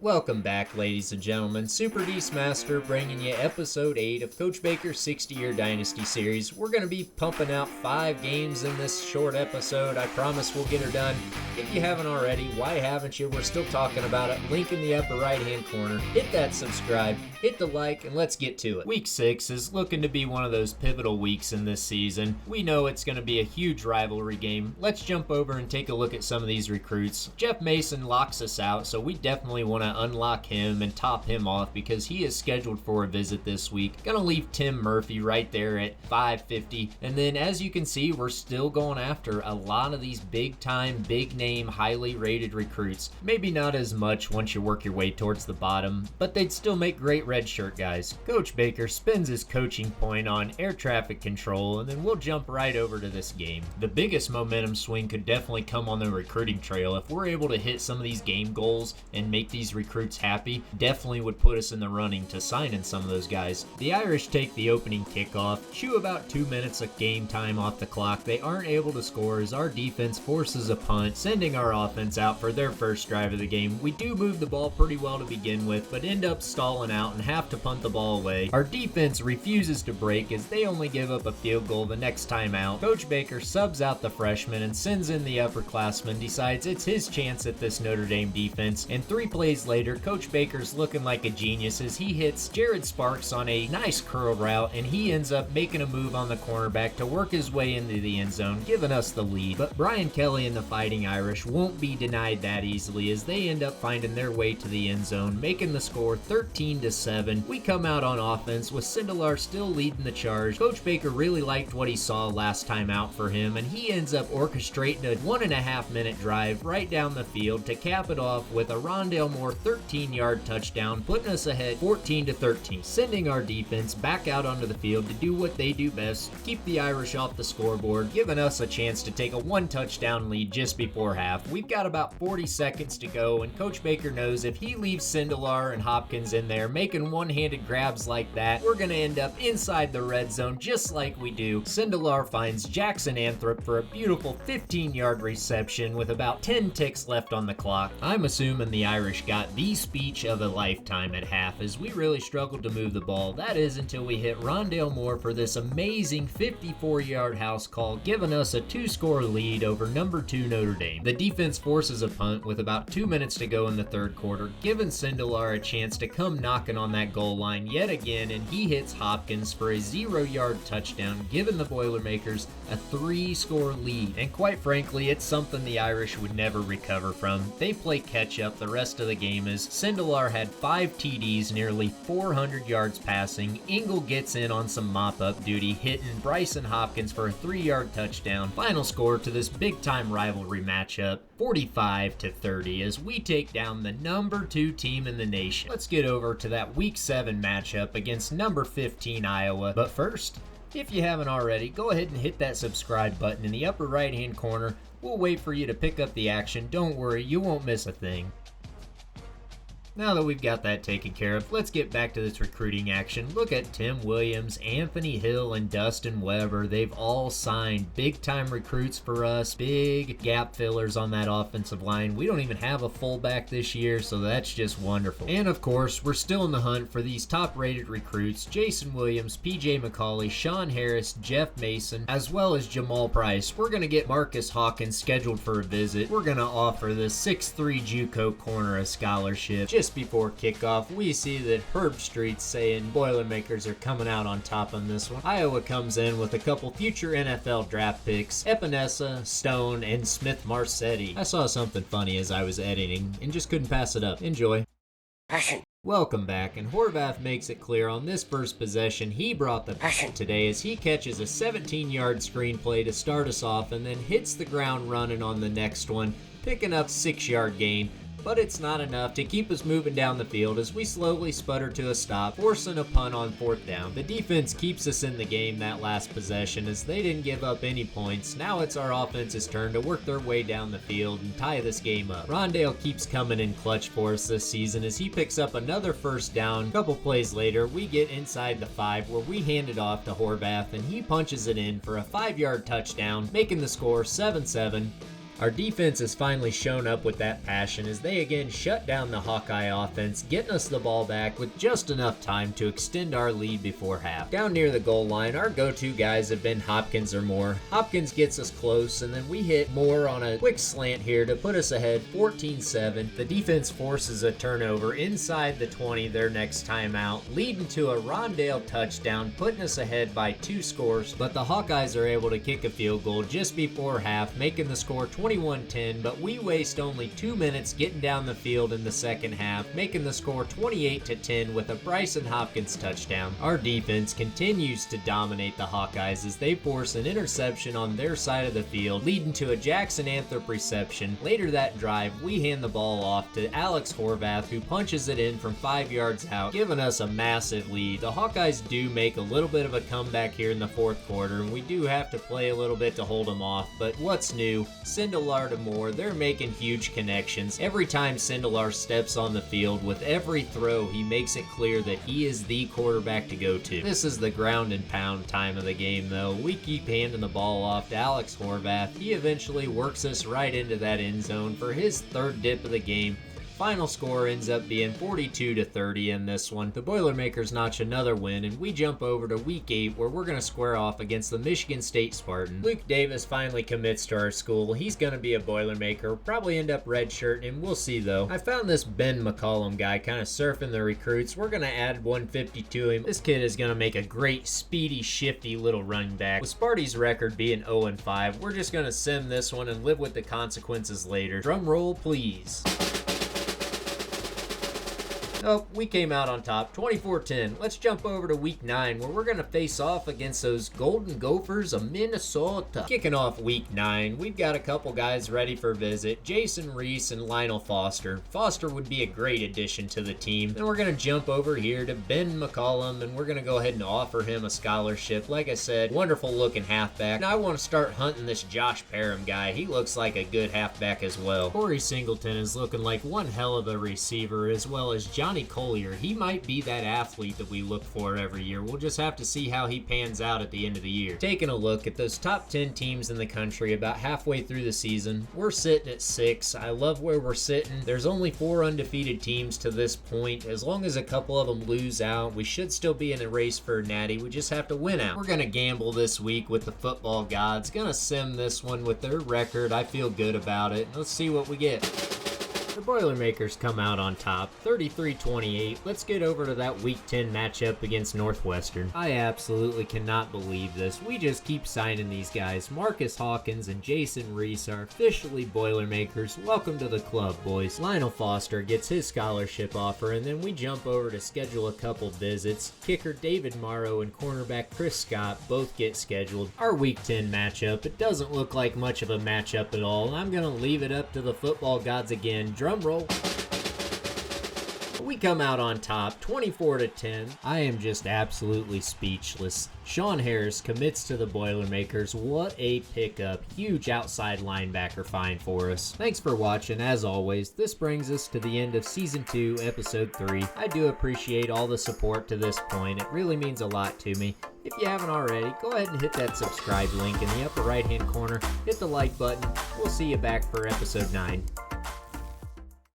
Welcome back, ladies and gentlemen. Super D's Master bringing you episode 8 of Coach Baker's 60-year Dynasty series. We're going to be pumping out 5 games in this short episode. I promise we'll get her done. If you haven't already, why haven't you? We're still talking about it. Link in the upper right-hand corner. Hit that subscribe, hit the like, and let's get to it. Week 6 is looking to be one of those pivotal weeks in this season. We know it's going to be a huge rivalry game. Let's jump over and take a look at some of these recruits. Jeff Mason locks us out, so we definitely want to unlock him and top him off because he is scheduled for a visit this week. Gonna leave Tim Murphy right there at 550, and then as you can see, we're still going after a lot of these big time, big name, highly rated recruits. Maybe not as much once you work your way towards the bottom, but they'd still make great red shirt guys. Coach Baker spends his coaching point on air traffic control, and then we'll jump right over to this game. The biggest momentum swing could definitely come on the recruiting trail. If we're able to hit some of these game goals and make these recruits happy, definitely would put us in the running to sign in some of those guys. The Irish take the opening kickoff, chew about 2 minutes of game time off the clock. They aren't able to score as our defense forces a punt, sending our offense out for their first drive of the game. We do move the ball pretty well to begin with, but end up stalling out and have to punt the ball away. Our defense refuses to break as they only give up a field goal the next time out. Coach Baker subs out the freshman and sends in the upperclassman, decides it's his chance at this Notre Dame defense, and 3 plays later, Coach Baker's looking like a genius as he hits Jared Sparks on a nice curl route, and he ends up making a move on the cornerback to work his way into the end zone, giving us the lead. But Brian Kelly and the Fighting Irish won't be denied that easily as they end up finding their way to the end zone, making the score 13-7. We come out on offense with Sindelar still leading the charge. Coach Baker really liked what he saw last time out for him, and he ends up orchestrating a 1.5 minute drive right down the field to cap it off with a Rondale Moore 13-yard touchdown, putting us ahead 14-13, sending our defense back out onto the field to do what they do best, keep the Irish off the scoreboard, giving us a chance to take a 1-touchdown lead just before half. We've got about 40 seconds to go, and Coach Baker knows if he leaves Sindelar and Hopkins in there making one-handed grabs like that, we're going to end up inside the red zone just like we do. Sindelar finds Jackson Anthrop for a beautiful 15-yard reception with about 10 ticks left on the clock. I'm assuming the Irish got the speech of a lifetime at half as we really struggled to move the ball. That is until we hit Rondale Moore for this amazing 54-yard house call, giving us a 2-score lead over number 2 Notre Dame. The defense forces a punt with about 2 minutes to go in the third quarter, giving Sindelar a chance to come knocking on that goal line yet again, and he hits Hopkins for a 0-yard touchdown, giving the Boilermakers a 3-score lead. And quite frankly, it's something the Irish would never recover from. They play catch up the rest of the game as Sindelar had 5 TDs, nearly 400 yards passing. Ingle gets in on some mop-up duty, hitting Bryson Hopkins for a 3-yard touchdown. Final score to this big-time rivalry matchup, 45-30, as we take down the number 2 team in the nation. Let's get over to that Week 7 matchup against number 15 Iowa. But first, if you haven't already, go ahead and hit that subscribe button in the upper right-hand corner. We'll wait for you to pick up the action. Don't worry, you won't miss a thing. Now that we've got that taken care of, let's get back to this recruiting action. Look at Tim Williams, Anthony Hill, and Dustin Weber. They've all signed big-time recruits for us, big gap fillers on that offensive line. We don't even have a fullback this year, so that's just wonderful. And of course, we're still in the hunt for these top-rated recruits: Jason Williams, PJ McCauley, Sean Harris, Jeff Mason, as well as Jamal Price. We're going to get Marcus Hawkins scheduled for a visit. We're going to offer the 6'3" JUCO corner a scholarship. Just before kickoff, we see that Herb Street's saying Boilermakers are coming out on top on this one. Iowa comes in with a couple future NFL draft picks: Epinesa, Stone, and Smith Marsetti. I saw something funny as I was editing and just couldn't pass it up. Enjoy. Passion. Welcome back, and Horvath makes it clear on this first possession he brought the passion today as he catches a 17-yard screenplay to start us off and then hits the ground running on the next one, picking up 6-yard gain. But it's not enough to keep us moving down the field as we slowly sputter to a stop, forcing a punt on 4th down. The defense keeps us in the game that last possession as they didn't give up any points. Now it's our offense's turn to work their way down the field and tie this game up. Rondale keeps coming in clutch for us this season as he picks up another 1st down. A couple plays later, we get inside the 5 where we hand it off to Horvath and he punches it in for a 5-yard touchdown, making the score 7-7. Our defense has finally shown up with that passion as they again shut down the Hawkeye offense, getting us the ball back with just enough time to extend our lead before half. Down near the goal line, our go-to guys have been Hopkins or Moore. Hopkins gets us close, and then we hit Moore on a quick slant here to put us ahead 14-7. The defense forces a turnover inside the 20 their next timeout, leading to a Rondale touchdown, putting us ahead by 2 scores, but the Hawkeyes are able to kick a field goal just before half, making the score 21-10, but we waste only 2 minutes getting down the field in the second half, making the score 28-10 with a Bryson Hopkins touchdown. Our defense continues to dominate the Hawkeyes as they force an interception on their side of the field, leading to a Jackson Anthrop reception. Later that drive, we hand the ball off to Alex Horvath, who punches it in from 5 yards out, giving us a massive lead. The Hawkeyes do make a little bit of a comeback here in the fourth quarter, and we do have to play a little bit to hold them off, but what's new? Sindelar to Moore, they're making huge connections. Every time Sindelar steps on the field, with every throw, he makes it clear that he is the quarterback to go to. This is the ground and pound time of the game, though. We keep handing the ball off to Alex Horvath. He eventually works us right into that end zone for his third dip of the game. Final score ends up being 42-30 in this one. The Boilermakers notch another win, and we jump over to week 8 where we're going to square off against the Michigan State Spartans. Luke Davis finally commits to our school. He's going to be a Boilermaker, probably end up redshirting him. We'll see though. I found this Ben McCollum guy kind of surfing the recruits. We're going to add 150 to him. This kid is going to make a great, speedy, shifty little running back. With Sparty's record being 0-5, we're just going to sim this one and live with the consequences later. Drum roll, please. Oh, we came out on top, 24-10. Let's jump over to week 9 where we're going to face off against those Golden Gophers of Minnesota. Kicking off week 9, we've got a couple guys ready for visit, Jason Reese and Lionel Foster. Foster would be a great addition to the team. Then we're going to jump over here to Ben McCollum, and we're going to go ahead and offer him a scholarship. Like I said, wonderful looking halfback. Now I want to start hunting this Josh Parham guy. He looks like a good halfback as well. Corey Singleton is looking like one hell of a receiver, as well as Johnny Collier. He might be that athlete that we look for every year. We'll just have to see how he pans out at the end of the year. Taking a look at those top 10 teams in the country about halfway through the season, we're sitting at 6. I love where we're sitting. There's only 4 undefeated teams to this point. As long as a couple of them lose out, we should still be in a race for Natty. We just have to win out. We're going to gamble this week with the football gods. Gonna sim this one with their record. I feel good about it. Let's see what we get. The Boilermakers come out on top, 33-28. Let's get over to that Week 10 matchup against Northwestern. I absolutely cannot believe this. We just keep signing these guys. Marcus Hawkins and Jason Reese are officially Boilermakers. Welcome to the club, boys. Lionel Foster gets his scholarship offer, and then we jump over to schedule a couple visits. Kicker David Morrow and cornerback Chris Scott both get scheduled. Our Week 10 matchup, it doesn't look like much of a matchup at all. I'm going to leave it up to the football gods again. Drum roll. We come out on top, 24-10. I am just absolutely speechless. Sean Harris commits to the Boilermakers. What a pickup. Huge outside linebacker find for us. Thanks for watching. As always, this brings us to the end of Season 2, Episode 3. I do appreciate all the support to this point. It really means a lot to me. If you haven't already, go ahead and hit that subscribe link in the upper right-hand corner. Hit the like button. We'll see you back for Episode 9.